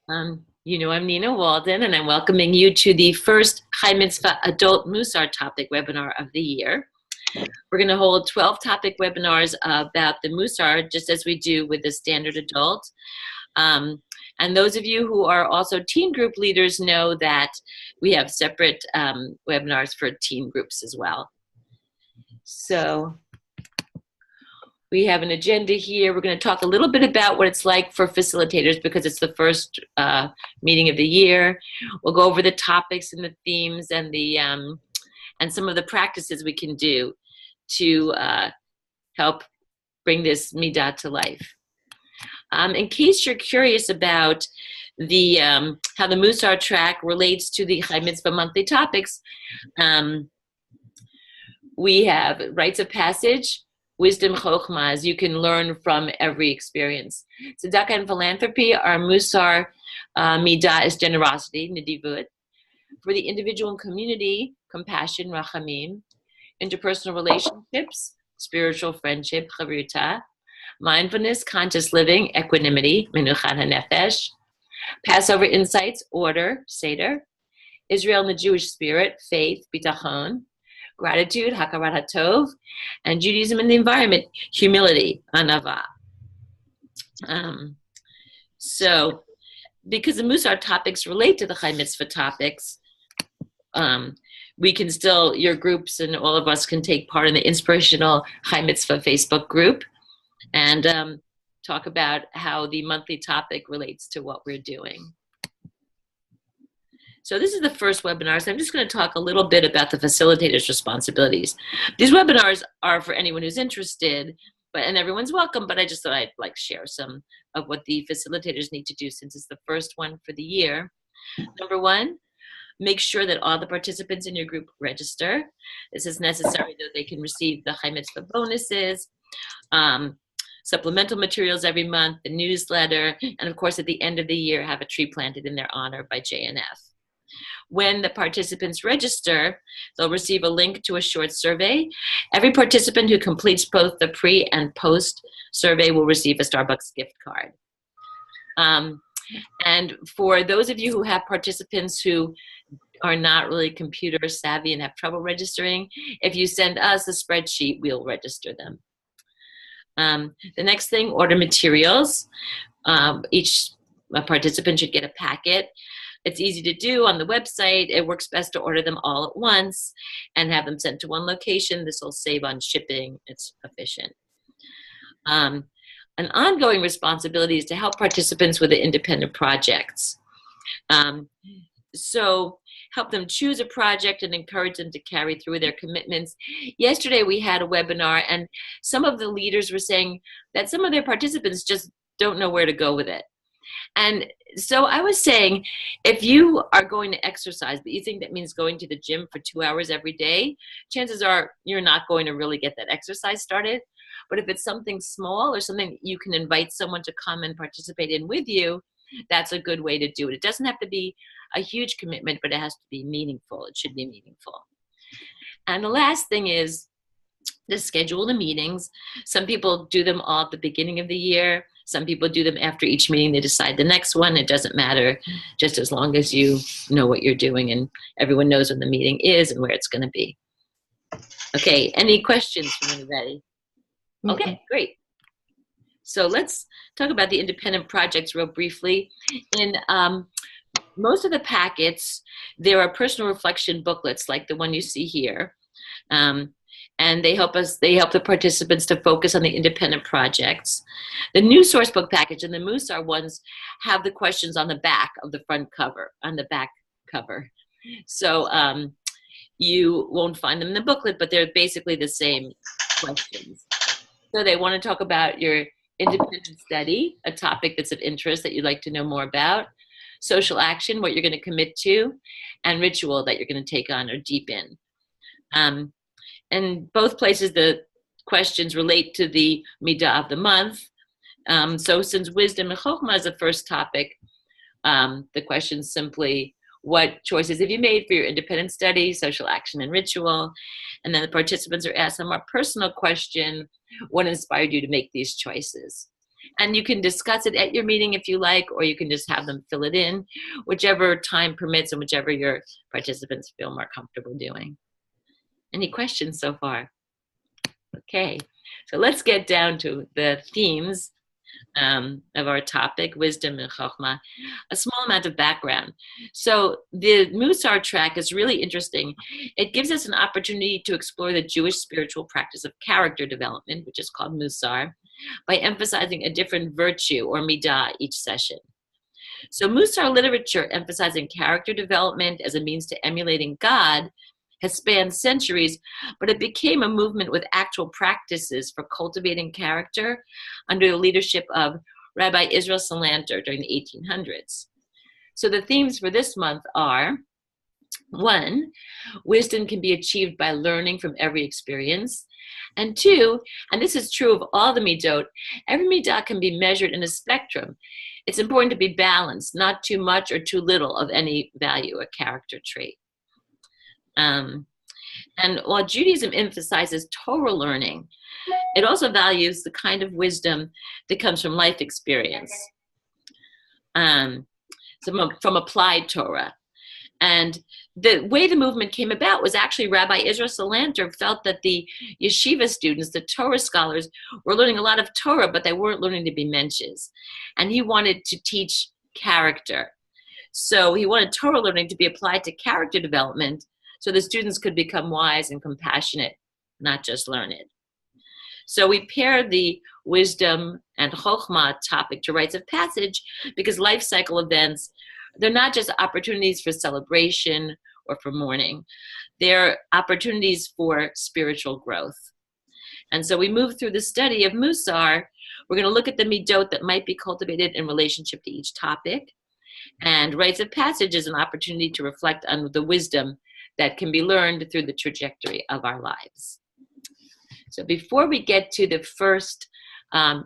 I'm Nina Walden, and I'm welcoming you to the first Chai Mitzvah Adult Mussar topic webinar of the year. We're going to hold 12 topic webinars about the Mussar, just as we do with the standard adult. And those of you who are also teen group leaders know that we have separate webinars for teen groups as well. So we have an agenda here. We're going to talk a little bit about what it's like for facilitators because it's the first meeting of the year. We'll go over the topics and the themes and the and some of the practices we can do to help bring this midah to life. In case you're curious about the how the Mussar track relates to the Chai Mitzvah monthly topics, we have rites of passage, wisdom, Chochmah, as you can learn from every experience. Tzedakah and philanthropy, our Mussar midah is generosity, nedivut. For the individual and community, compassion, rachamim. Interpersonal relationships, spiritual friendship, chavruta. Mindfulness, conscious living, equanimity, menuchat hanefesh. Passover insights, order, seder. Israel and the Jewish spirit, faith, bitachon. Gratitude, hakarat hatov. And Judaism and the environment, humility, anava. So, because the Mussar topics relate to the Chai Mitzvah topics, we can still, your groups and all of us can take part in the Inspirational Chai Mitzvah Facebook group and talk about how the monthly topic relates to what we're doing. So this is the first webinar, so I'm just going to talk a little bit about the facilitator's responsibilities. These webinars are for anyone who's interested, and everyone's welcome, but I just thought I'd share some of what the facilitators need to do since it's the first one for the year. Number one, make sure that all the participants in your group register. This is necessary so they can receive the Chai Mitzvah bonuses, supplemental materials every month, the newsletter, and of course at the end of the year have a tree planted in their honor by JNF. When the participants register, they'll receive a link to a short survey. Every participant who completes both the pre and post survey will receive a Starbucks gift card. And for those of you who have participants who are not really computer savvy and have trouble registering, if you send us a spreadsheet, we'll register them. The next thing, order materials. Each participant should get a packet. It's easy to do on the website. It works best to order them all at once and have them sent to one location. This will save on shipping. It's efficient. An ongoing responsibility is to help participants with the independent projects. So help them choose a project and encourage them to carry through their commitments. Yesterday we had a webinar and some of the leaders were saying that some of their participants just don't know where to go with it. And so I was saying, if you are going to exercise, but you think that means going to the gym for 2 hours every day, chances are you're not going to really get that exercise started. But if it's something small or something you can invite someone to come and participate in with you, that's a good way to do it. It doesn't have to be a huge commitment, but it has to be meaningful. It should be meaningful. And the last thing is to schedule the meetings. Some people do them all at the beginning of the year. Some people do them after each meeting. They decide the next one. It doesn't matter, just as long as you know what you're doing and everyone knows when the meeting is and where it's going to be. Okay, any questions from anybody? Okay, great. So let's talk about the independent projects real briefly. In most of the packets, there are personal reflection booklets like the one you see here. And they help the participants to focus on the independent projects. The new source book package and the Mussar ones have the questions on the back of the front cover, on the back cover. So you won't find them in the booklet, but they're basically the same questions. So they want to talk about your independent study, a topic that's of interest that you'd like to know more about, social action, what you're going to commit to, and ritual that you're going to take on or deepen. And both places, the questions relate to the midah of the month. So since wisdom and chochmah is the first topic, the question's simply, what choices have you made for your independent study, social action, and ritual? And then the participants are asked a more personal question, what inspired you to make these choices? And you can discuss it at your meeting if you like, or you can just have them fill it in, whichever time permits and whichever your participants feel more comfortable doing. Any questions so far? Okay, so let's get down to the themes of our topic, wisdom and Chochmah. A small amount of background. So the Mussar track is really interesting. It gives us an opportunity to explore the Jewish spiritual practice of character development, which is called Mussar, by emphasizing a different virtue or midah each session. So Mussar literature emphasizing character development as a means to emulating God has spanned centuries, but it became a movement with actual practices for cultivating character under the leadership of Rabbi Israel Salanter during the 1800s. So the themes for this month are: 1, wisdom can be achieved by learning from every experience. And 2, and this is true of all the midot, every midah can be measured in a spectrum. It's important to be balanced, not too much or too little of any value or character trait. And while Judaism emphasizes Torah learning, it also values the kind of wisdom that comes from life experience, from applied Torah. And the way the movement came about was actually Rabbi Israel Salanter felt that the yeshiva students, the Torah scholars, were learning a lot of Torah, but they weren't learning to be mensches. And he wanted to teach character. So he wanted Torah learning to be applied to character development so the students could become wise and compassionate, not just learned. So we paired the wisdom and Chochmah topic to rites of passage because life cycle events, they're not just opportunities for celebration or for mourning. They're opportunities for spiritual growth. And so we move through the study of Mussar. We're going to look at the midot that might be cultivated in relationship to each topic. And rites of passage is an opportunity to reflect on the wisdom that can be learned through the trajectory of our lives. So before we get to the first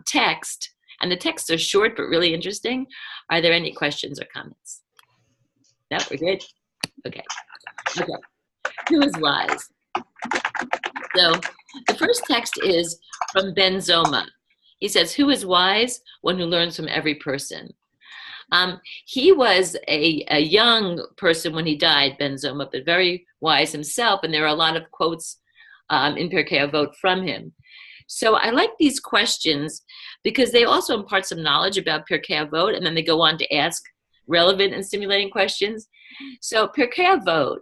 text, and the texts are short but really interesting, are there any questions or comments? No, we're good? Okay. Who is wise? So the first text is from Ben Zoma. He says, who is wise? One who learns from every person. He was a young person when he died, Ben Zoma, but very wise himself. And there are a lot of quotes in Pirkei Avot from him. So I like these questions because they also impart some knowledge about Pirkei Avot, and then they go on to ask relevant and stimulating questions. So Pirkei Avot,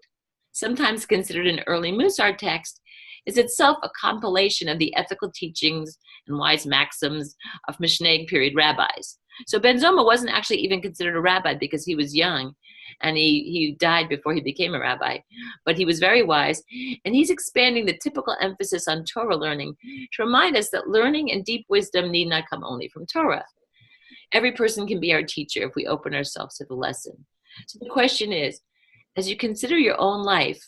sometimes considered an early Mussar text, is itself a compilation of the ethical teachings and wise maxims of Mishnaic period rabbis. So Ben Zoma wasn't actually even considered a rabbi because he was young and he died before he became a rabbi. But he was very wise, and he's expanding the typical emphasis on Torah learning to remind us that learning and deep wisdom need not come only from Torah. Every person can be our teacher if we open ourselves to the lesson. So the question is, as you consider your own life,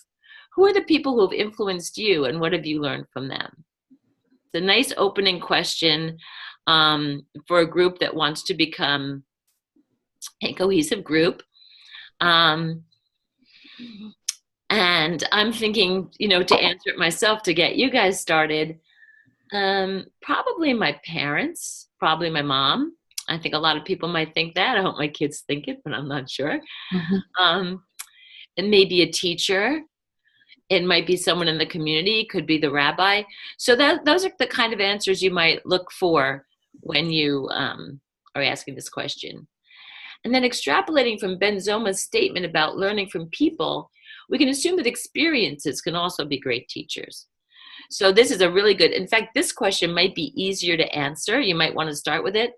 who are the people who have influenced you and what have you learned from them? It's a nice opening question for a group that wants to become a cohesive group. And I'm thinking, to answer it myself, to get you guys started, probably my parents, probably my mom. I think a lot of people might think that. I hope my kids think it, but I'm not sure. Mm-hmm. And maybe a teacher. It might be someone in the community, could be the rabbi. So those are the kind of answers you might look for when you are asking this question. And then extrapolating from Ben Zoma's statement about learning from people, we can assume that experiences can also be great teachers. So this is a really good, in fact, this question might be easier to answer. You might want to start with it.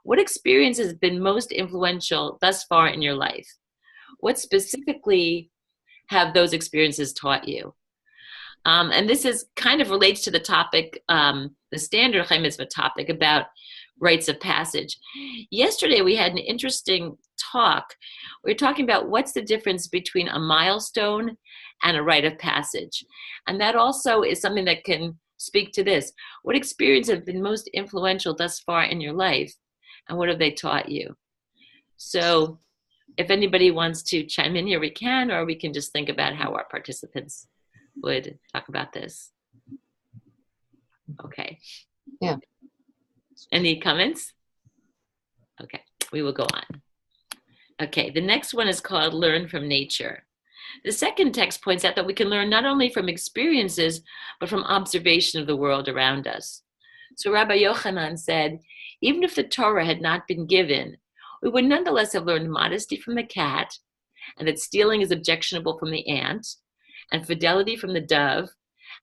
What experience has been most influential thus far in your life? What specifically have those experiences taught you? And this is kind of relates to the topic, the standard Chai Mitzvah topic about rites of passage. Yesterday, we had an interesting talk. We were talking about what's the difference between a milestone and a rite of passage. And that also is something that can speak to this. What experience have been most influential thus far in your life? And what have they taught you? So if anybody wants to chime in here, we can, or we can just think about how our participants would talk about this. Okay. Yeah. Any comments? Okay, we will go on. Okay, the next one is called Learn from Nature. The second text points out that we can learn not only from experiences, but from observation of the world around us. So Rabbi Yochanan said, even if the Torah had not been given, we would nonetheless have learned modesty from the cat, and that stealing is objectionable from the ant, and fidelity from the dove,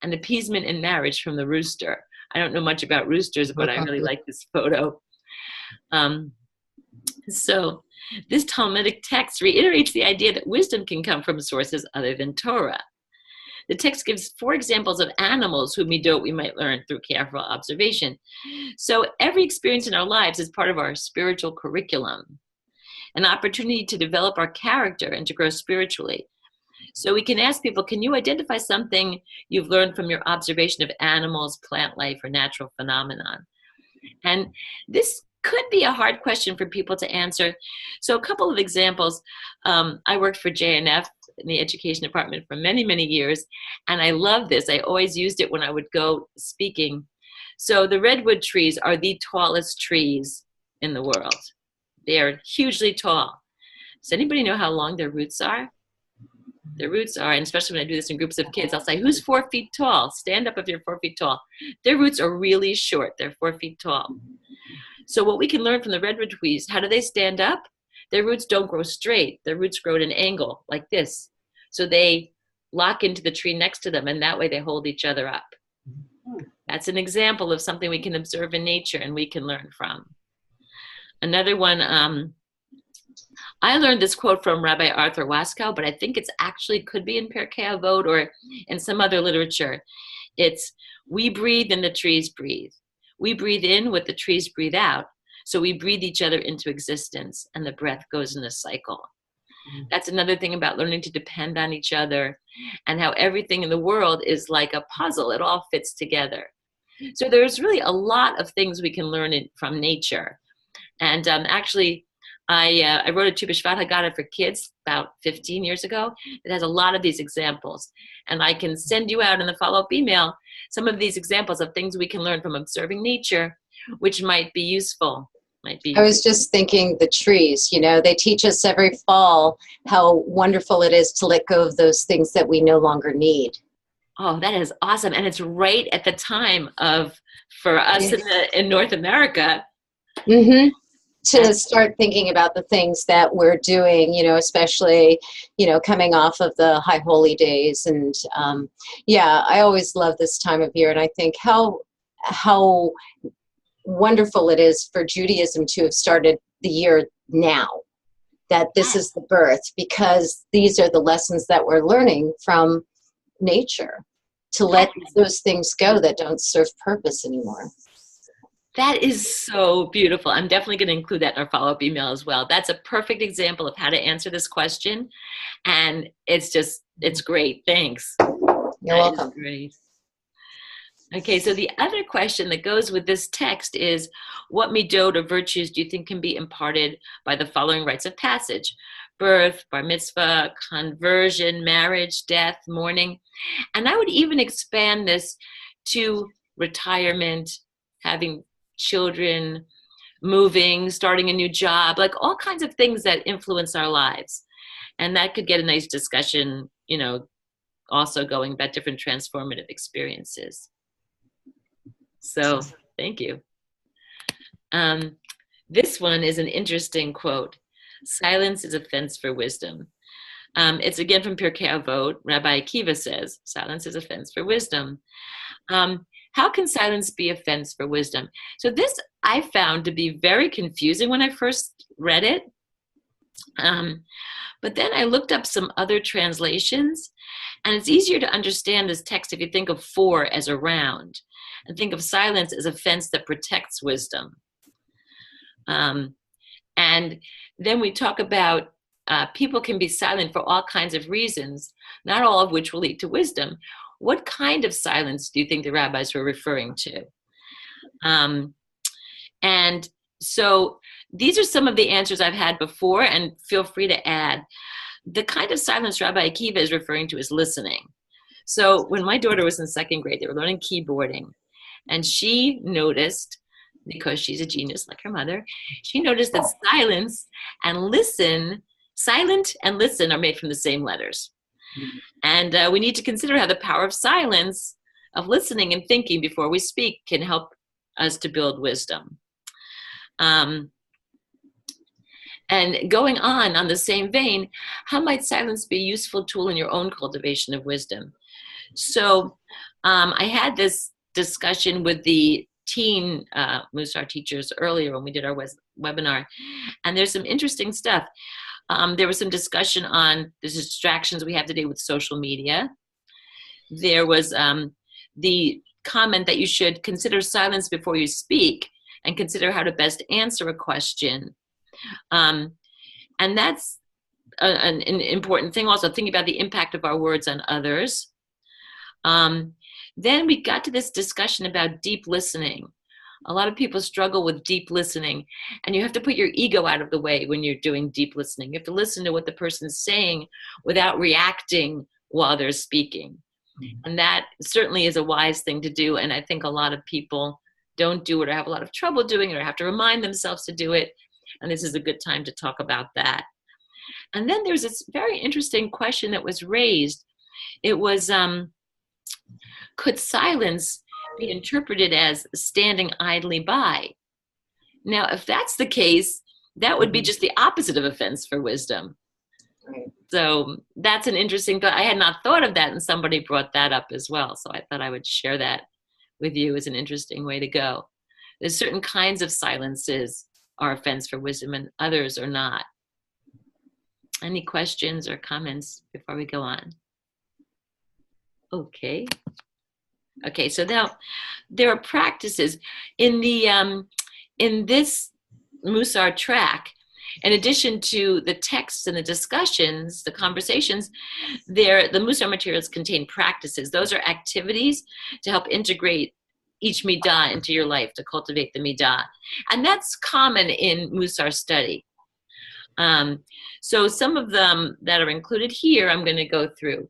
and appeasement in marriage from the rooster. I don't know much about roosters, but I really like this photo. So this Talmudic text reiterates the idea that wisdom can come from sources other than Torah. The text gives 4 examples of animals whom we might learn through careful observation. So every experience in our lives is part of our spiritual curriculum, an opportunity to develop our character and to grow spiritually. So we can ask people, can you identify something you've learned from your observation of animals, plant life, or natural phenomenon? And this could be a hard question for people to answer. So a couple of examples. I worked for JNF in the education department for many, many years, and I love this. I always used it when I would go speaking. So the redwood trees are the tallest trees in the world. They are hugely tall. Does anybody know how long their roots are? Their roots are, and especially when I do this in groups of kids, I'll say, who's 4 feet tall? Stand up if you're 4 feet tall. Their roots are really short. They're 4 feet tall. So what we can learn from the redwood trees, how do they stand up? Their roots don't grow straight. Their roots grow at an angle like this. So they lock into the tree next to them, and that way they hold each other up. That's an example of something we can observe in nature and we can learn from. Another one, I learned this quote from Rabbi Arthur Waskow, but I think it's actually could be in Pirkei Avot or in some other literature. It's, we breathe and the trees breathe. We breathe in what the trees breathe out. So we breathe each other into existence, and the breath goes in a cycle. That's another thing about learning to depend on each other, and how everything in the world is like a puzzle. It all fits together. So there's really a lot of things we can learn from nature. And actually, I wrote a Tu B'Shvat Haggadah for kids about 15 years ago. It has a lot of these examples. And I can send you out in the follow-up email some of these examples of things we can learn from observing nature, which might be useful. I was just thinking the trees, they teach us every fall how wonderful it is to let go of those things that we no longer need. Oh, that is awesome. And it's right at the time for us in North America. Mm-hmm. To start thinking about the things that we're doing, especially, coming off of the High Holy Days. And I always love this time of year. And I think how wonderful it is for Judaism to have started the year now, that this is the birth, because these are the lessons that we're learning from nature, to let those things go that don't serve purpose anymore. That is so beautiful. I'm definitely going to include that in our follow-up email as well. That's a perfect example of how to answer this question. And it's great. Thanks. You're welcome. Great. Okay, so the other question that goes with this text is, what midot or virtues do you think can be imparted by the following rites of passage? Birth, bar mitzvah, conversion, marriage, death, mourning. And I would even expand this to retirement, having children, moving, starting a new job, like all kinds of things that influence our lives. And that could get a nice discussion, also going about different transformative experiences. So thank you. This one is an interesting quote. Silence is a fence for wisdom. It's again from Pirkei Avot. Rabbi Akiva says, silence is a fence for wisdom. How can silence be a fence for wisdom? So this I found to be very confusing when I first read it. But then I looked up some other translations, and it's easier to understand this text if you think of for as around, and think of silence as a fence that protects wisdom. And then we talk about people can be silent for all kinds of reasons, not all of which will lead to wisdom. What kind of silence do you think the rabbis were referring to? And so these are some of the answers I've had before, and feel free to add. The kind of silence Rabbi Akiva is referring to is listening. So when my daughter was in 2nd grade, they were learning keyboarding, and she noticed because she's a genius like her mother, she noticed that silence and listen, silent and listen are made from the same letters. And we need to consider how the power of silence, of listening and thinking before we speak, can help us to build wisdom. And going on the same vein, how might silence be a useful tool in your own cultivation of wisdom? So I had this discussion with the teen Mussar teachers earlier when we did our webinar, and there's some interesting stuff. There was some discussion on the distractions we have today with social media. There was the comment that you should consider silence before you speak and consider how to best answer a question. And that's an important thing also, thinking about the impact of our words on others. Then we got to this discussion about deep listening. A lot of people struggle with deep listening, and you have to put your ego out of the way when you're doing deep listening. You have to listen to what the person's saying without reacting while they're speaking. And that certainly is a wise thing to do, and I think a lot of people don't do it or have a lot of trouble doing it or have to remind themselves to do it, and this is a good time to talk about that. And then there's this very interesting question that was raised. It was, could silence be interpreted as standing idly by? Now, if that's the case, that would be just the opposite of offense for wisdom. Right. So that's an interesting thought. I had not thought of that, and somebody brought that up as well. So I thought I would share that with you as an interesting way to go. There's certain kinds of silences are offense for wisdom and others are not. Any questions or comments before we go on? Okay. Okay, so now there are practices in the in this Mussar track. In addition to the texts and the discussions, the conversations, the Mussar materials contain practices. Those are activities to help integrate each midah into your life, to cultivate the midah. And that's common in Mussar study. So some of them that are included here, I'm going to go through.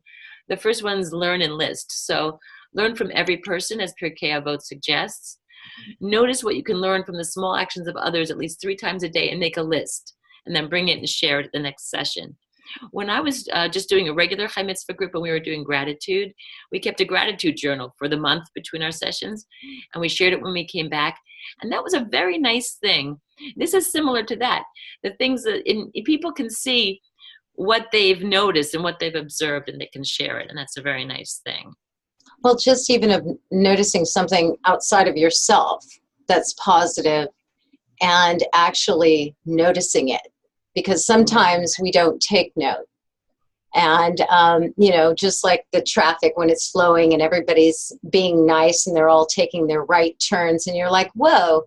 The first one's learn and list. So learn from every person, as Pirkei Avot suggests. Notice what you can learn from the small actions of others at least 3 times a day and make a list, and then bring it and share it at the next session. When I was just doing a regular Chai Mitzvah group and we were doing gratitude, we kept a gratitude journal for the month between our sessions, and we shared it when we came back. And that was a very nice thing. This is similar to that. The things that people can see what they've noticed and what they've observed, and they can share it, and that's a very nice thing. Well, just even of noticing something outside of yourself that's positive and actually noticing it, because sometimes we don't take note. And, just like the traffic when it's flowing and everybody's being nice and they're all taking their right turns, and you're like, whoa,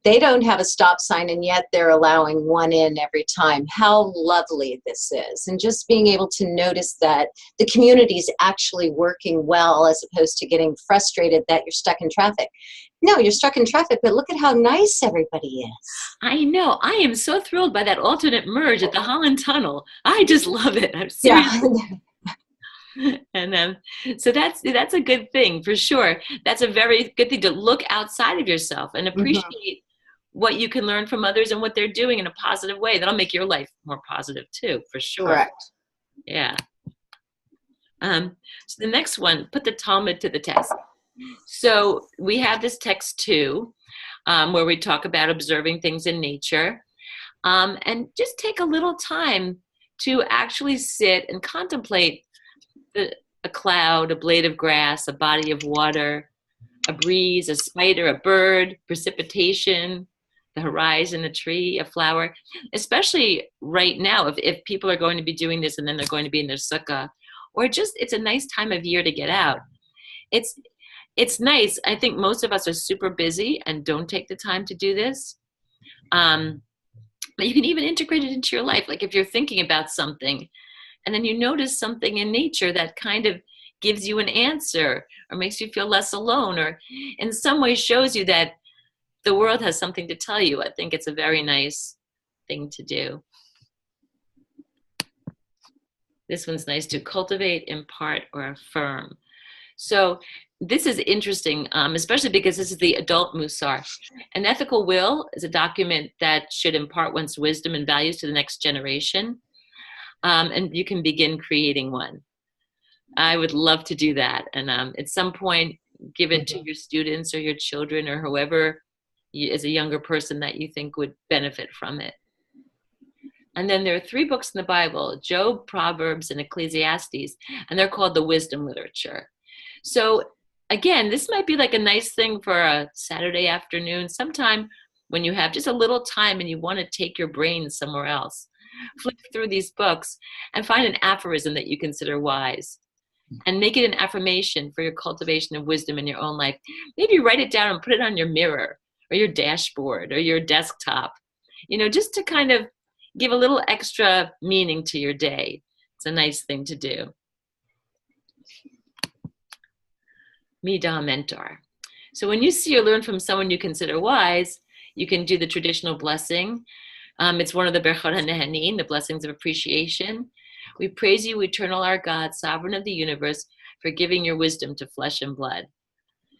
they don't have a stop sign and yet they're allowing one in every time. How lovely this is. And just being able to notice that the community is actually working well, as opposed to getting frustrated that you're stuck in traffic. No, you're stuck in traffic, but look at how nice everybody is. I know. I am so thrilled by that alternate merge at the Holland Tunnel. I just love it. I'm seriously. Yeah. And so that's a good thing for sure. That's a very good thing, to look outside of yourself and appreciate what you can learn from others and what they're doing in a positive way. That'll make your life more positive too, for sure. Correct. Yeah. So the next one, put the Talmud to the test. So we have this text too, where we talk about observing things in nature, and just take a little time to actually sit and contemplate a cloud, a blade of grass, a body of water, a breeze, a spider, a bird, precipitation, the horizon, a tree, a flower. Especially right now, if people are going to be doing this and then they're going to be in their sukkah, or just, it's a nice time of year to get out. It's nice. I think most of us are super busy and don't take the time to do this. But you can even integrate it into your life. Like if you're thinking about something and then you notice something in nature that kind of gives you an answer or makes you feel less alone, or in some way shows you that the world has something to tell you, I think it's a very nice thing to do. This one's nice, to cultivate, impart, or affirm. So this is interesting, especially because this is the adult Mussar. An ethical will is a document that should impart one's wisdom and values to the next generation. And you can begin creating one. I would love to do that. And at some point, give it to your students or your children or whoever as a younger person that you think would benefit from it. And then there are 3 books in the Bible, Job, Proverbs, and Ecclesiastes, and they're called the wisdom literature. So again, this might be like a nice thing for a Saturday afternoon, sometime when you have just a little time and you want to take your brain somewhere else. Flip through these books and find an aphorism that you consider wise and make it an affirmation for your cultivation of wisdom in your own life. Maybe write it down and put it on your mirror or your dashboard or your desktop, just to kind of give a little extra meaning to your day. It's a nice thing to do. Midah mentor. So when you see or learn from someone you consider wise, you can do the traditional blessing. It's one of the Berachot HaNehanin, the blessings of appreciation. We praise you, eternal our God, sovereign of the universe, for giving your wisdom to flesh and blood.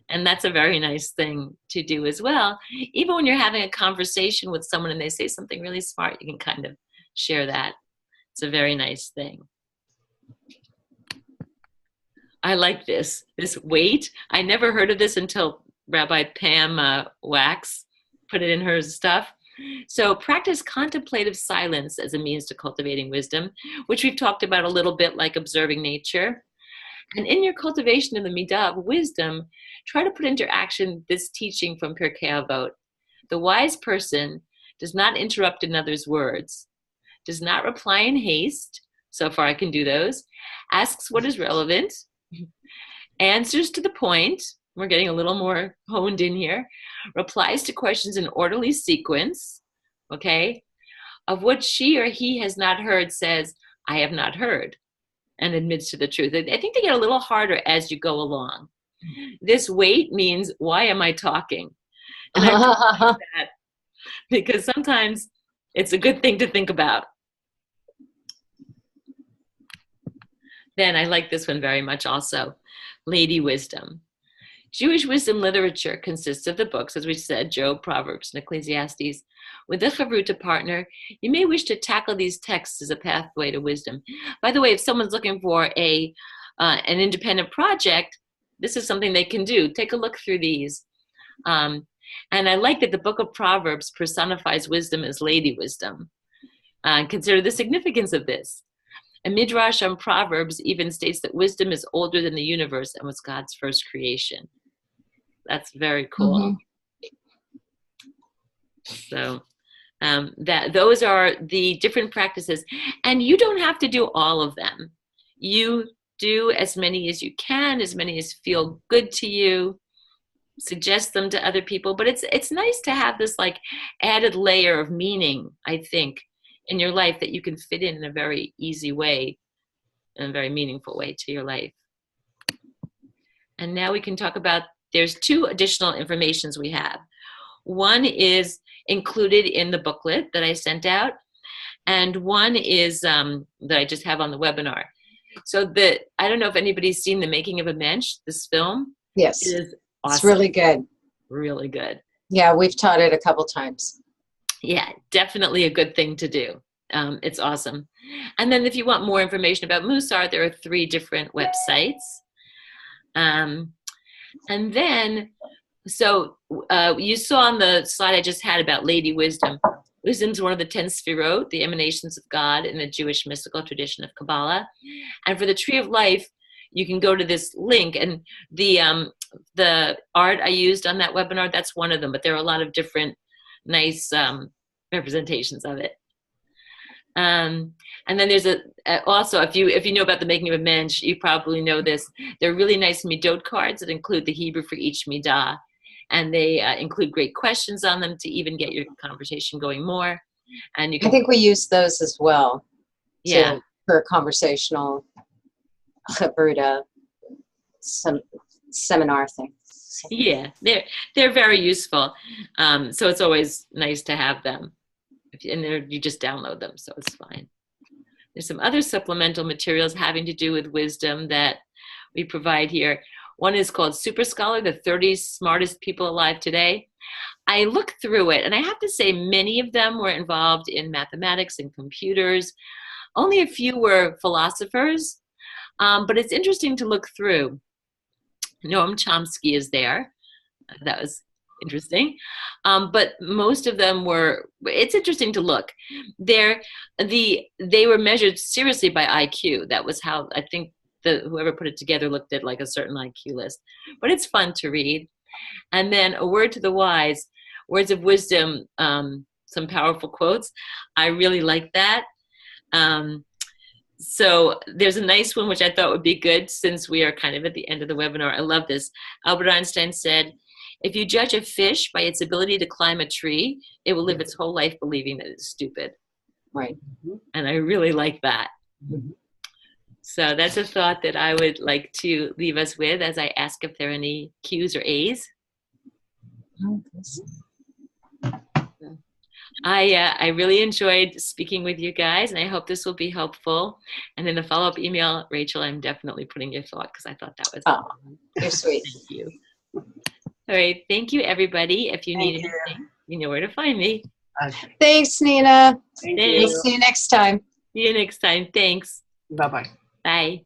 And that's a very nice thing to do as well. Even when you're having a conversation with someone and they say something really smart, you can kind of share that. It's a very nice thing. I like this weight. I never heard of this until Rabbi Pam Wax put it in her stuff. So practice contemplative silence as a means to cultivating wisdom, which we've talked about a little bit, like observing nature. And in your cultivation of the midah of wisdom, try to put into action this teaching from Pirkei Avot. The wise person does not interrupt another's words, does not reply in haste, so far I can do those, asks what is relevant, answers to the point, we're getting a little more honed in here, replies to questions in orderly sequence, okay, of what she or he has not heard says, I have not heard, and admits to the truth. I think they get a little harder as you go along. This wait means, why am I talking? And I like that because sometimes it's a good thing to think about. Then I like this one very much also, Lady Wisdom. Jewish wisdom literature consists of the books, as we said, Job, Proverbs, and Ecclesiastes. With a chavruta partner, you may wish to tackle these texts as a pathway to wisdom. By the way, if someone's looking for an independent project, this is something they can do. Take a look through these. And I like that the book of Proverbs personifies wisdom as lady wisdom. Consider the significance of this. A midrash on Proverbs even states that wisdom is older than the universe and was God's first creation. That's very cool. So those are the different practices. And you don't have to do all of them. You do as many as you can, as many as feel good to you. Suggest them to other people. But it's nice to have this like added layer of meaning, I think, in your life that you can fit in a very easy way, in a very meaningful way to your life. And now we can talk about, there's 2 additional informations we have. One is included in the booklet that I sent out, and one is that I just have on the webinar. So I don't know if anybody's seen The Making of a Mensch, this film. Yes. It is awesome. It's really good. Really good. Yeah, we've taught it a couple times. Yeah, definitely a good thing to do. It's awesome. And then if you want more information about Mussar, there are 3 different websites. And then, so you saw on the slide I just had about Lady Wisdom. Wisdom is one of the 10 Sfirot, the emanations of God in the Jewish mystical tradition of Kabbalah. And for the Tree of Life, you can go to this link, and the art I used on that webinar, that's one of them, but there are a lot of different nice representations of it. And then there's also, if you know about The Making of a Mensch, you probably know this. They're really nice midot cards that include the Hebrew for each midah, and they include great questions on them to even get your conversation going more. And you can, I think we use those as well. Yeah, for conversational chavruta seminar thing. Yeah, they're very useful. So it's always nice to have them. And you just download them, so it's fine. There's some other supplemental materials having to do with wisdom that we provide here. One is called Super Scholar, the 30 smartest people alive today. I looked through it, and I have to say many of them were involved in mathematics and computers. Only a few were philosophers, but it's interesting to look through. Noam Chomsky is there. That was interesting. But most of them were, it's interesting to look. They were measured seriously by IQ. That was how I think whoever put it together looked at like a certain IQ list. But it's fun to read. And then A Word to the Wise, words of wisdom, some powerful quotes. I really like that. So there's a nice one which I thought would be good since we are kind of at the end of the webinar. I love this. Albert Einstein said, if you judge a fish by its ability to climb a tree, it will live its whole life believing that it's stupid. Right. And I really like that. Mm-hmm. So that's a thought that I would like to leave us with as I ask if there are any Q's or A's. I really enjoyed speaking with you guys, and I hope this will be helpful. And in the follow-up email, Rachel, I'm definitely putting your thought because I thought that was you're sweet. Thank you. All right, thank you, everybody. If you need anything, you know where to find me. Thanks, Nina. Thanks. We'll see you next time. See you next time. Thanks. Bye-bye. Bye.